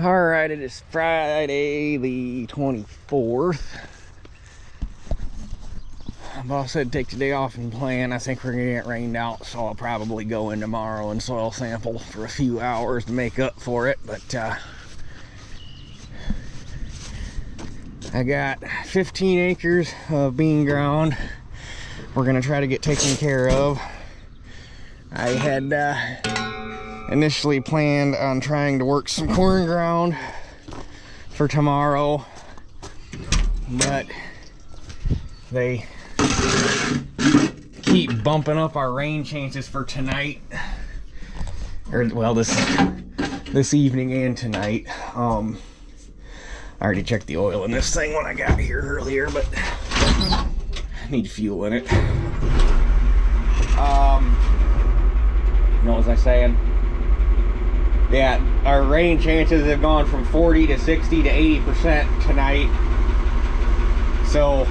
All right, it is Friday the 24th. Boss said take today off and plan. I think we're gonna get rained out, so I'll probably go in tomorrow and soil sample for a few hours to make up for it. But I got 15 acres of bean ground we're gonna try to get taken care of. I had initially planned on trying to work some corn ground for tomorrow, but they keep bumping up our rain chances for tonight, or well, this evening and tonight. I already checked the oil in this thing when I got here earlier, but I need fuel in it. What was I saying? Yeah, our rain chances have gone from 40 to 60 to 80% tonight. So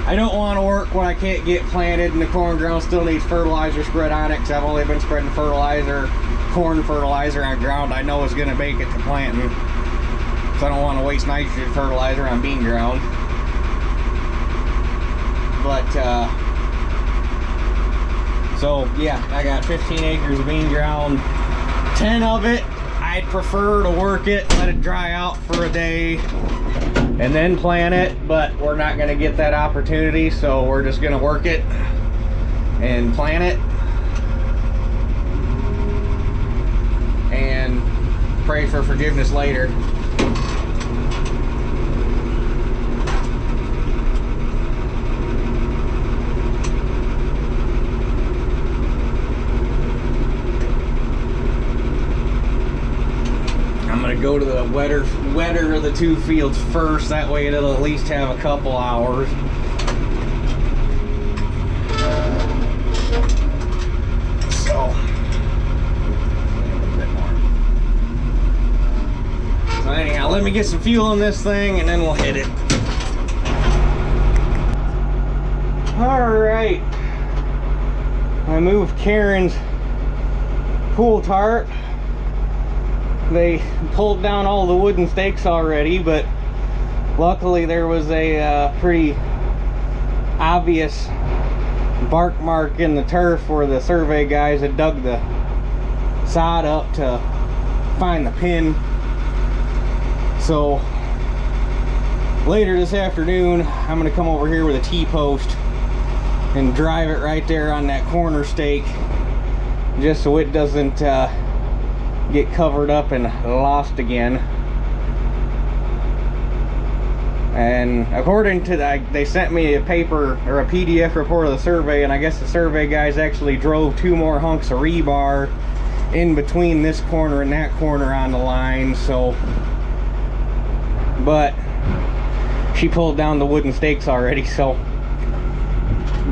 I don't want to work when I can't get planted, and the corn ground still needs fertilizer spread on it, because I've only been spreading corn fertilizer on ground I know is going to make it to planting. So I don't want to waste nitrogen fertilizer on bean ground. But so yeah, I got 15 acres of bean ground. 10 of it, I'd prefer to work it, let it dry out for a day, and then plant it, but we're not going to get that opportunity, so we're just going to work it and plant it and pray for forgiveness later. Go to the wetter of the two fields first, that way it'll at least have a couple hours. So anyhow, let me get some fuel in this thing and then we'll hit it. All right, I moved Karen's pool tarp. They pulled down all the wooden stakes already, but luckily there was a pretty obvious bark mark in the turf where the survey guys had dug the sod up to find the pin. So later this afternoon, I'm going to come over here with a T-post and drive it right there on that corner stake, just so it doesn't get covered up and lost again. And according to they sent me a paper or a PDF report of the survey, and I guess the survey guys actually drove 2 more hunks of rebar in between this corner and that corner on the line. So, but she pulled down the wooden stakes already, so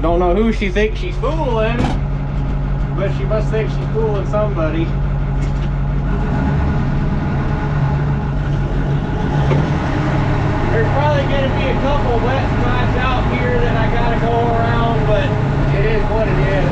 don't know who she thinks she's fooling, but she must think she's fooling somebody. There's probably going to be a couple wet spots out here that I got to go around, but it is what it is.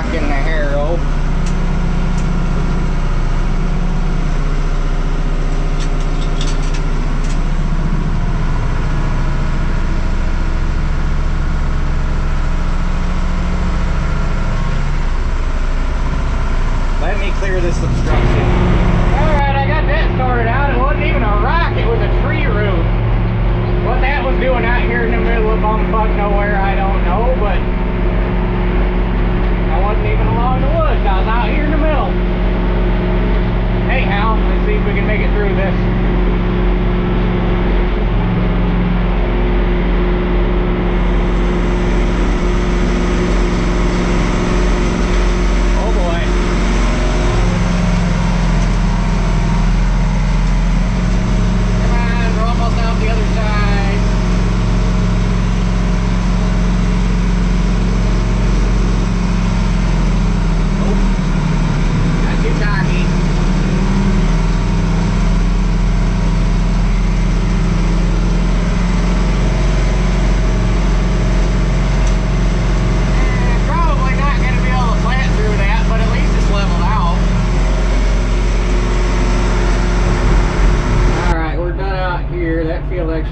rocking the harrow. Let me clear this obstruction. Alright, I got that sorted out. It wasn't even a rock, it was a tree root. What that was doing out here in the middle of bumfuck nowhere, I don't know, but I wasn't even along the woods. I was out here in the middle. Anyhow, let's see if we can make it through this.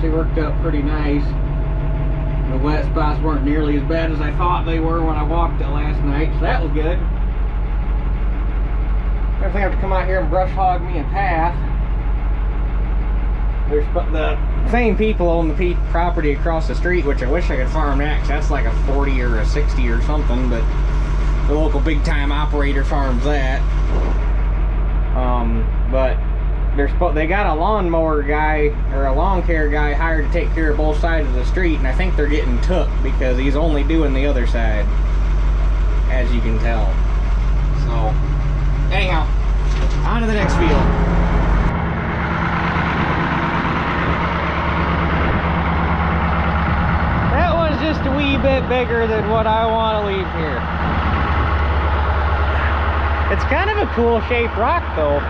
Worked out pretty nice. The wet spots weren't nearly as bad as I thought they were when I walked it last night, so that was good. Definitely have to come out here and brush hog me a path. There's the same people own the property across the street, which I wish I could farm that, because that's like a 40 or a 60 or something, but the local big time operator farms that. But they got a lawnmower guy or a lawn care guy hired to take care of both sides of the street, and I think they're getting took because he's only doing the other side, as you can tell. So anyhow, on to the next field. That one's just a wee bit bigger than what I want to leave here. It's kind of a cool shaped rock though.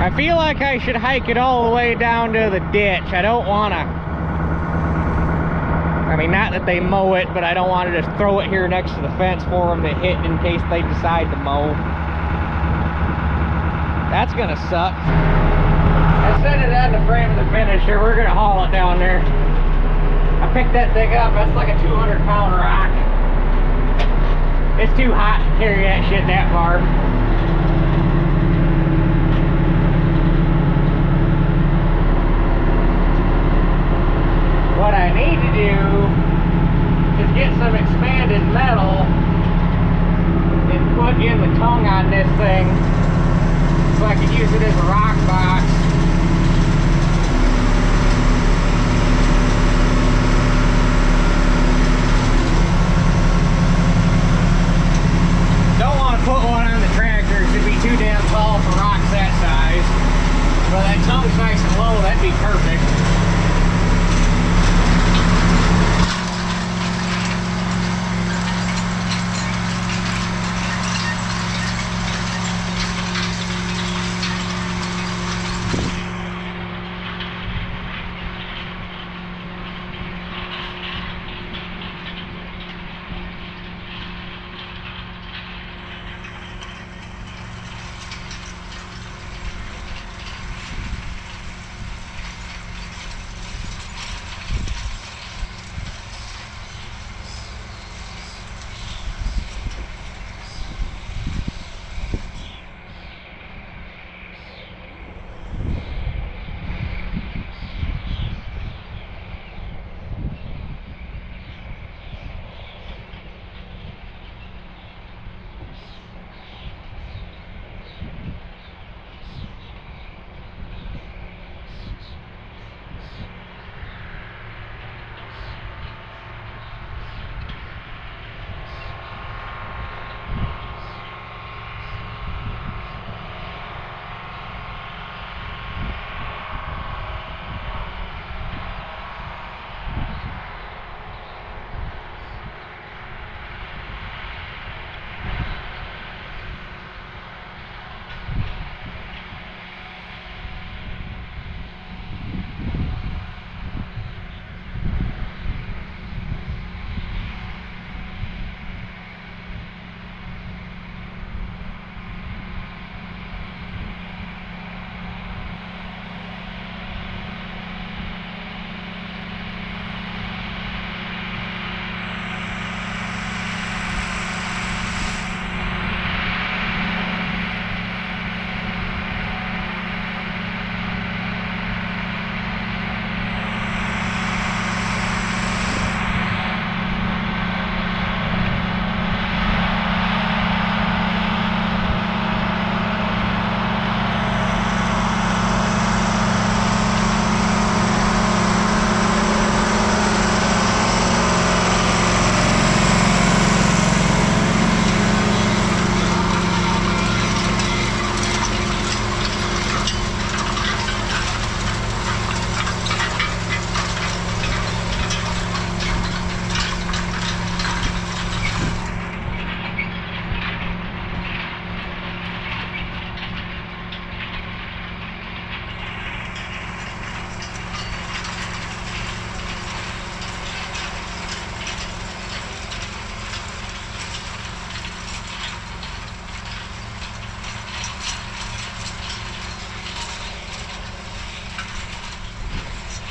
I feel like I should hike it all the way down to the ditch. I don't want to, I mean, not that they mow it, but I don't want to just throw it here next to the fence for them to hit in case they decide to mow. That's gonna suck. I set it on the frame of the finisher. We're gonna haul it down there. I picked that thing up. That's like a 200-pound rock. It's too hot to carry that shit that far. What I need to do is get some expanded metal and put in the tongue on this thing so I can use it as a rock box. Don't want to put one on the tractor. It should be too damn tall for rocks that size. But that tongue's nice and low, that'd be perfect.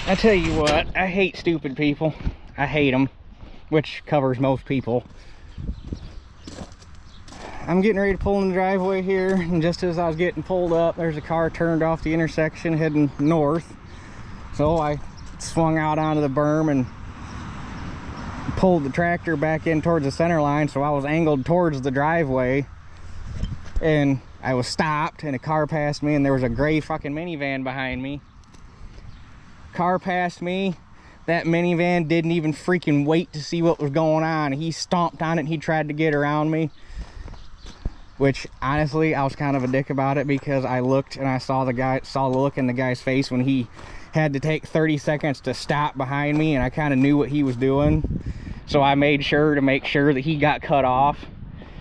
I tell you what, I hate stupid people. I hate them, which covers most people. I'm getting ready to pull in the driveway here, and just as I was getting pulled up, there's a car turned off the intersection heading north. So I swung out onto the berm and pulled the tractor back in towards the center line, so I was angled towards the driveway, and I was stopped, and a car passed me, and there was a gray fucking minivan behind me. Car passed me. That minivan didn't even freaking wait to see what was going on. He stomped on it and he tried to get around me, which honestly I was kind of a dick about it, because I looked and I saw the look in the guy's face when he had to take 30 seconds to stop behind me, and I kind of knew what he was doing, so I made sure to make sure that he got cut off.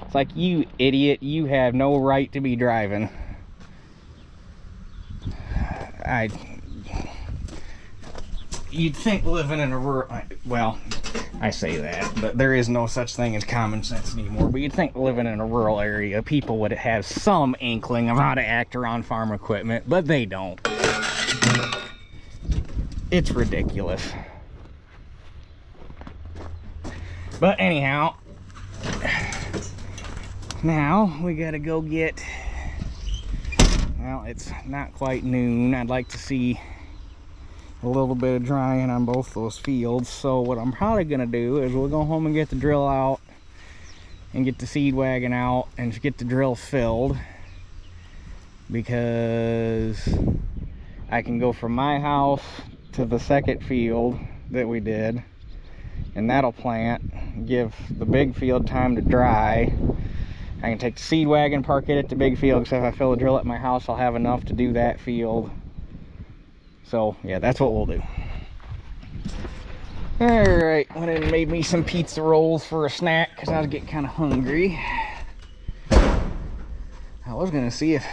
It's like, you idiot, you have no right to be driving. You'd think living in a rural, well, I say that, but there is no such thing as common sense anymore. But you'd think living in a rural area, people would have some inkling of how to act around farm equipment, but they don't. It's ridiculous. But anyhow, now we gotta go get, well, it's not quite noon. I'd like to see a little bit of drying on both those fields. So what I'm probably gonna do is we'll go home and get the drill out and get the seed wagon out and get the drill filled, because I can go from my house to the second field that we did, and that'll plant, give the big field time to dry. I can take the seed wagon, park it at the big field, because if I fill the drill at my house, I'll have enough to do that field. So yeah, that's what we'll do. Alright, went in and made me some pizza rolls for a snack, because I was getting kind of hungry. I was gonna see if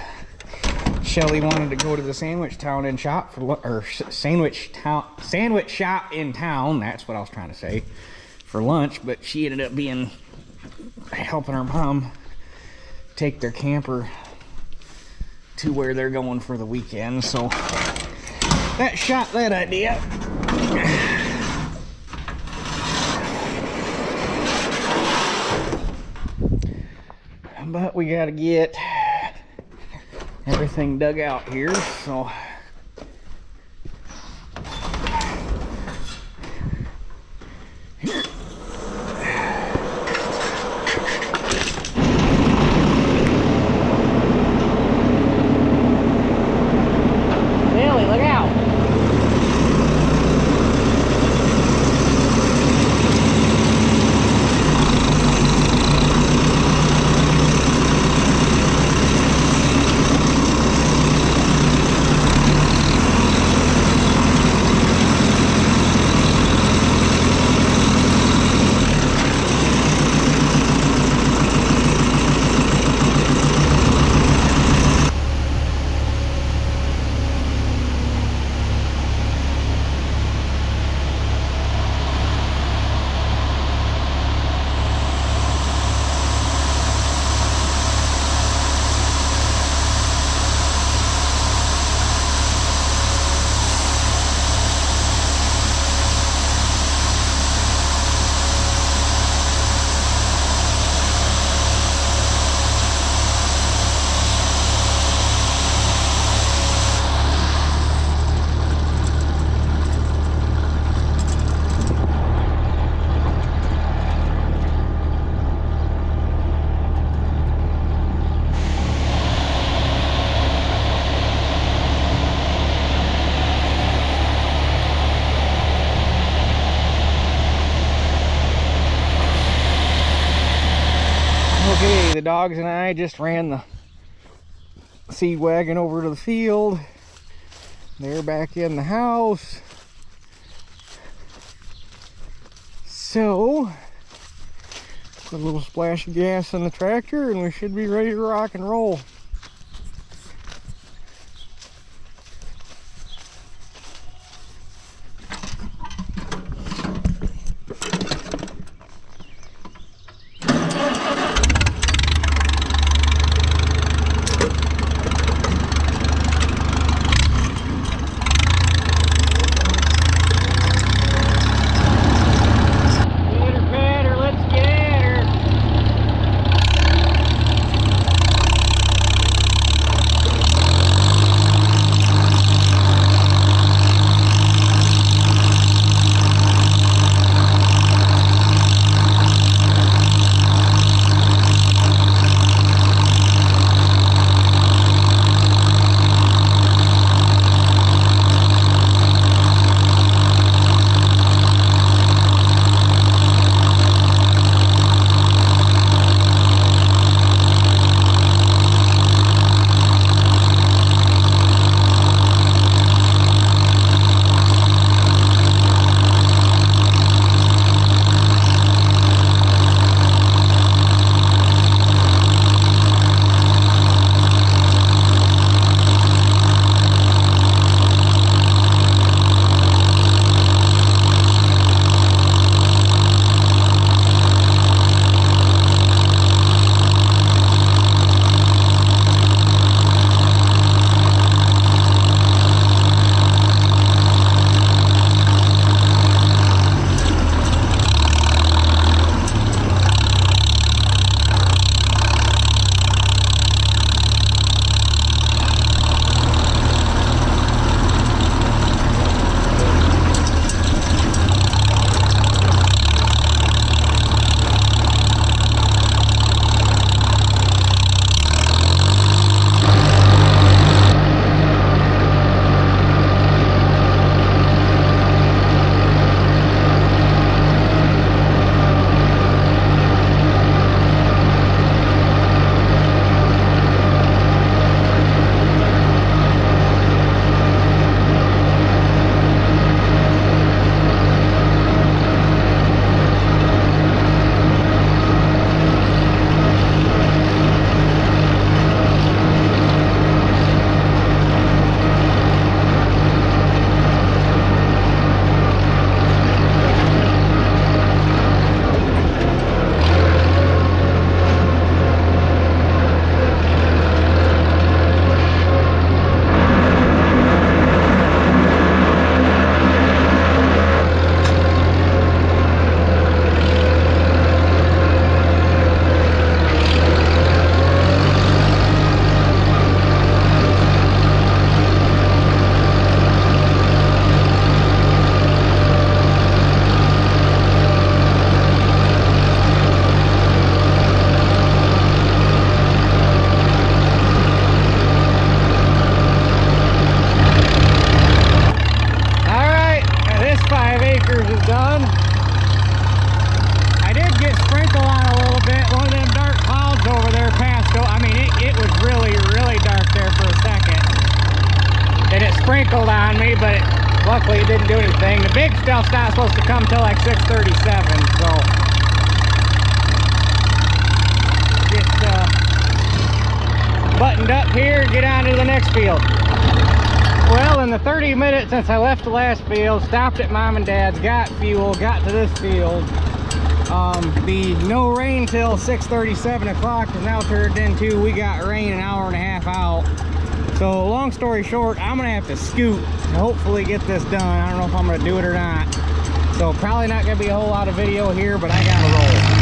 Shelly wanted to go to the sandwich town and shop for, or sandwich shop in town, that's what I was trying to say, for lunch, but she ended up being helping her mom take their camper to where they're going for the weekend, so that shot that idea. But we gotta get everything dug out here, so Billy, look out. Okay, the dogs and I just ran the seed wagon over to the field. They're back in the house. So, put a little splash of gas in the tractor and we should be ready to rock and roll. and it sprinkled on me, but luckily it didn't do anything. The big stuff's not supposed to come till like 6:37, so get buttoned up here and get on to the next field. Well, in the 30 minutes since I left the last field, stopped at Mom and Dad's, got fuel, got to this field. The no rain till 6:30, 7 o'clock is now turned into we got rain an hour and a half out. So long story short, I'm gonna have to scoot to hopefully get this done. I don't know if I'm gonna do it or not. So probably not gonna be a whole lot of video here, but I gotta roll.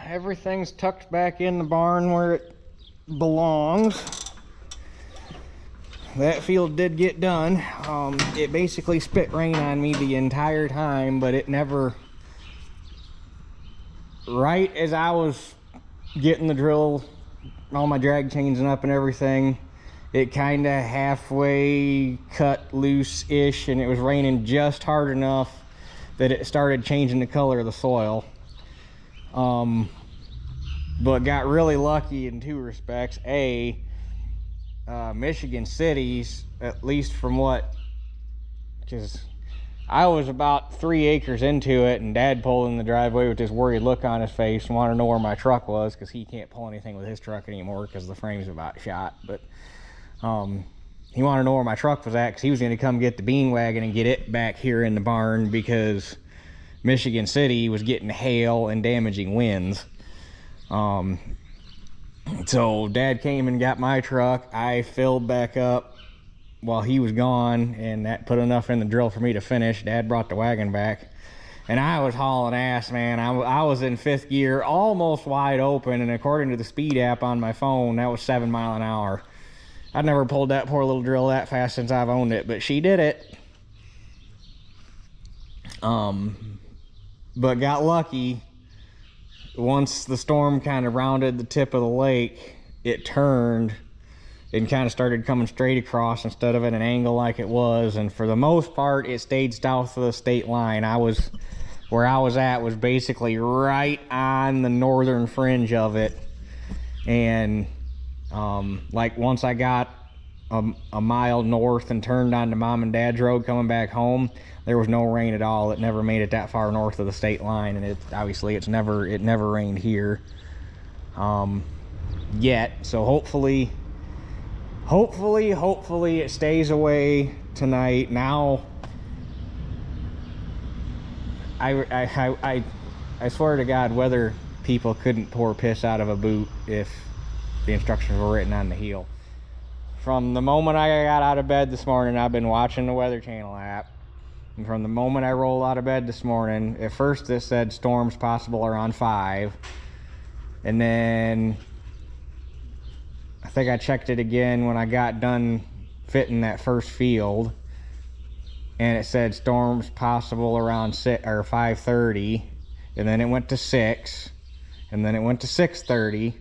Everything's tucked back in the barn where it belongs. That field did get done. It basically spit rain on me the entire time, but it never, right as I was getting the drill, all my drag chains and up and everything, it kind of halfway cut loose-ish, and it was raining just hard enough that it started changing the color of the soil. But got really lucky in two respects. Michigan City's, at least from what, because I was about 3 acres into it, and Dad pulled in the driveway with this worried look on his face and wanted to know where my truck was, because he can't pull anything with his truck anymore because the frame's about shot. But he wanted to know where my truck was at because he was going to come get the bean wagon and get it back here in the barn, because Michigan City was getting hail and damaging winds. So Dad came and got my truck. I filled back up while he was gone, and that put enough in the drill for me to finish. Dad brought the wagon back, and I was hauling ass, man. I was in 5th gear, almost wide open, and according to the speed app on my phone, that was 7 miles an hour. I'd never pulled that poor little drill that fast since I've owned it, but she did it. But got lucky. Once the storm kind of rounded the tip of the lake, it turned and kind of started coming straight across instead of at an angle like it was. And for the most part, it stayed south of the state line. Where I was at was basically right on the northern fringe of it. And like once I got a mile north and turned onto Mom and Dad's road coming back home, there was no rain at all. It never made it that far north of the state line, and it never rained here yet. So hopefully it stays away tonight. Now I swear to God, weather people couldn't pour piss out of a boot if the instructions were written on the heel. From the moment I got out of bed this morning, I've been watching the Weather Channel app. And from the moment I rolled out of bed this morning, at first it said storms possible around 5. And then I think I checked it again when I got done fitting that first field. And it said storms possible around 6 or 5:30. And then it went to 6. And then it went to 6:30.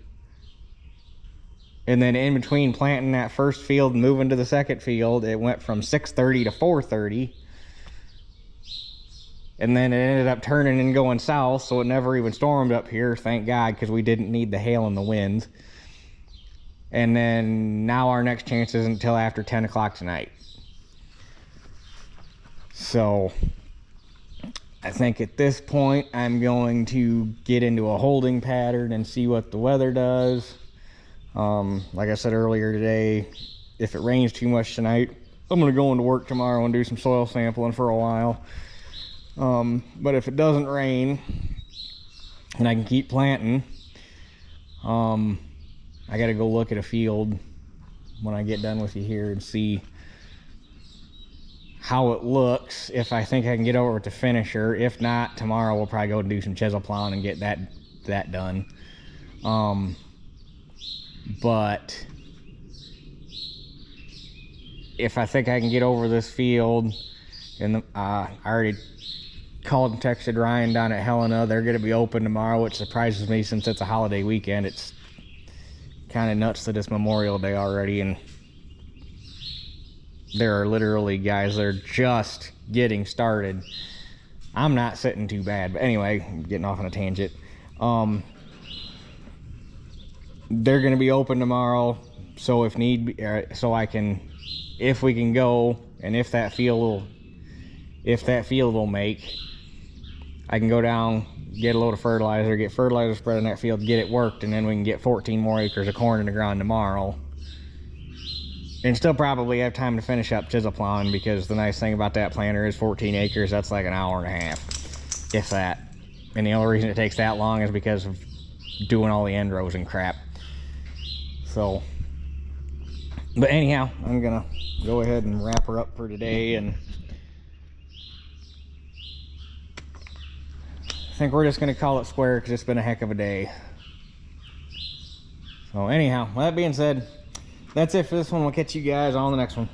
And then in between planting that first field and moving to the second field, it went from 6:30 to 4:30. And then it ended up turning and going south, so it never even stormed up here, thank God, because we didn't need the hail and the winds. And then now our next chance isn't until after 10 o'clock tonight. So I think at this point I'm going to get into a holding pattern and see what the weather does. Like I said earlier today, if it rains too much tonight, I'm going to go into work tomorrow and do some soil sampling for a while. But if it doesn't rain and I can keep planting, I got to go look at a field when I get done with you here and see how it looks, if I think I can get over with the finisher. If not, tomorrow we'll probably go and do some chisel plowing and get that done. But if I think I can get over this field, and I already called and texted Ryan down at Helena. They're going to be open tomorrow, which surprises me since it's a holiday weekend. It's kind of nuts that it's Memorial Day already, and there are literally guys that are just getting started. I'm not sitting too bad, but anyway, I'm getting off on a tangent. They're going to be open tomorrow, so if need be, so I can, if we can go, and if that field will make, I can go down, get a load of fertilizer, get fertilizer spread in that field, get it worked, and then we can get 14 more acres of corn in the ground tomorrow. And still probably have time to finish up chisel plowing, because the nice thing about that planter is 14 acres, that's like an hour and a half, if that. And the only reason it takes that long is because of doing all the end rows and crap. So, but anyhow, I'm gonna go ahead and wrap her up for today, and I think we're just going to call it square because it's been a heck of a day. So anyhow, with that being said, that's it for this one. We'll catch you guys on the next one.